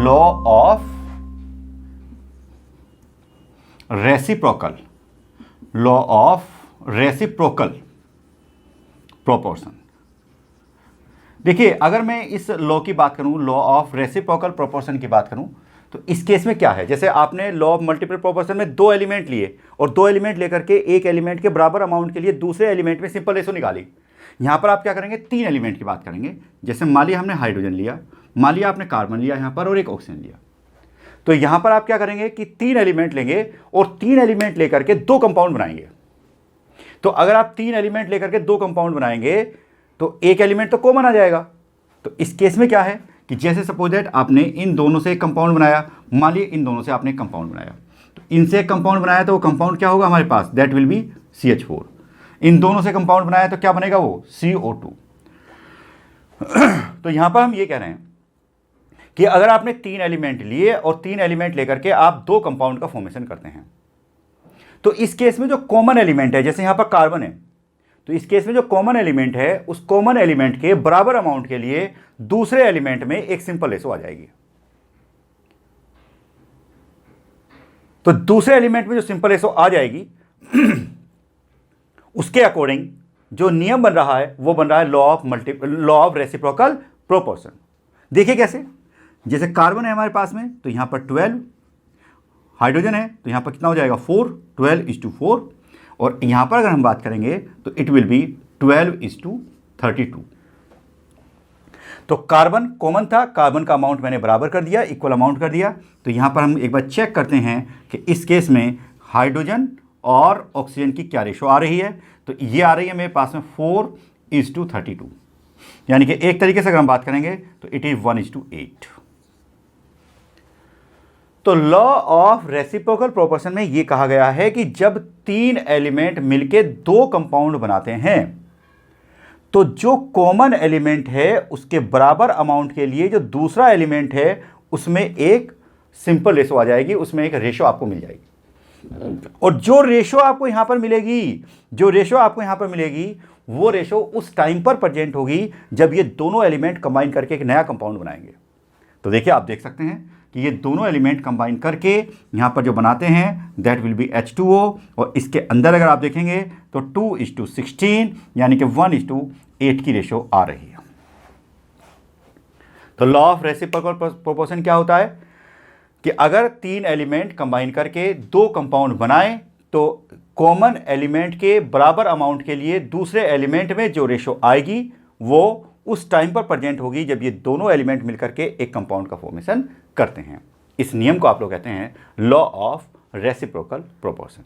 Law of reciprocal, law of reciprocal proportion. देखिए, अगर मैं इस लॉ की बात करूं, लॉ ऑफ रेसिप्रोकल प्रोपोर्शन की बात करूं, तो इस केस में क्या है, जैसे आपने लॉ ऑफ मल्टीपल प्रोपोर्शन में दो एलिमेंट लिए और दो एलिमेंट लेकर के एक एलिमेंट के बराबर अमाउंट के लिए दूसरे एलिमेंट में सिंपल रेशो निकाली। यहां पर आप क्या करेंगे, तीन एलिमेंट की बात करेंगे। जैसे मान लिया हमने हाइड्रोजन लिया, मान लिया आपने कार्बन लिया यहां पर और एक ऑक्सीजन लिया, तो यहां पर आप क्या करेंगे कि तीन एलिमेंट लेंगे और तीन एलिमेंट लेकर के दो कंपाउंड बनाएंगे। तो अगर आप तीन एलिमेंट लेकर के दो कंपाउंड बनाएंगे तो एक एलिमेंट तो कॉमन आ जाएगा। तो इस केस में क्या है कि जैसे सपोज दैट आपने इन दोनों से एक कंपाउंड बनाया, मान लीजिए इन दोनों से आपने एक कंपाउंड बनाया, तो इनसे एक कंपाउंड बनाया तो वो कंपाउंड क्या होगा हमारे पास, दैट विल बी CH4। इन दोनों से कंपाउंड बनाया तो क्या बनेगा वो CO2। तो यहां पर हम ये कह रहे हैं कि अगर आपने तीन एलिमेंट लिए और तीन एलिमेंट लेकर के आप दो कंपाउंड का फॉर्मेशन करते हैं, तो इस केस में जो कॉमन एलिमेंट है, जैसे यहां पर कार्बन है, तो इस केस में जो कॉमन एलिमेंट है उस कॉमन एलिमेंट के बराबर अमाउंट के लिए दूसरे एलिमेंट में एक सिंपल रेशो आ जाएगी। तो दूसरे एलिमेंट में जो सिंपल रेशो आ जाएगी उसके अकॉर्डिंग जो नियम बन रहा है वो बन रहा है लॉ ऑफ रेसिप्रोकल प्रोपोर्शन। देखिए कैसे, जैसे कार्बन है हमारे पास में तो यहां पर 12, हाइड्रोजन है तो यहां पर कितना हो जाएगा 4, 12:4, और यहां पर अगर हम बात करेंगे तो इट विल बी 12:32। तो कार्बन कॉमन था, कार्बन का अमाउंट मैंने बराबर कर दिया, इक्वल अमाउंट कर दिया। तो यहां पर हम एक बार चेक करते हैं कि इस केस में हाइड्रोजन और ऑक्सीजन की क्या रेशो आ रही है। तो ये आ रही है मेरे पास में 4:32, यानी कि एक तरीके से अगर हम बात करेंगे तो इट इज 1:8। तो लॉ ऑफ रेसिप्रोकल प्रोपोर्शन में यह कहा गया है कि जब तीन एलिमेंट मिलके दो कंपाउंड बनाते हैं तो जो कॉमन एलिमेंट है उसके बराबर अमाउंट के लिए जो दूसरा एलिमेंट है उसमें एक सिंपल रेशो आ जाएगी, उसमें एक रेशो आपको मिल जाएगी। और जो रेशो आपको यहां पर मिलेगी, वो रेशो उस टाइम पर प्रेजेंट होगी जब ये दोनों एलिमेंट कंबाइन करके एक नया कंपाउंड बनाएंगे। तो देखिए, आप देख सकते हैं कि ये दोनों एलिमेंट कंबाइन करके यहां पर जो बनाते हैं दैट विल बी H2O, और इसके अंदर अगर आप देखेंगे तो 2:16 यानी कि 1:8 की रेशो आ रही है। तो लॉ ऑफ रेसिप्रोकल प्रोपोर्शन क्या होता है कि अगर तीन एलिमेंट कंबाइन करके दो कंपाउंड बनाएं तो कॉमन एलिमेंट के बराबर अमाउंट के लिए दूसरे एलिमेंट में जो रेशो आएगी वो उस टाइम पर प्रेजेंट होगी जब ये दोनों एलिमेंट मिलकर के एक कंपाउंड का फॉर्मेशन करते हैं। इस नियम को आप लोग कहते हैं लॉ ऑफ रेसिप्रोकल प्रोपोर्शन।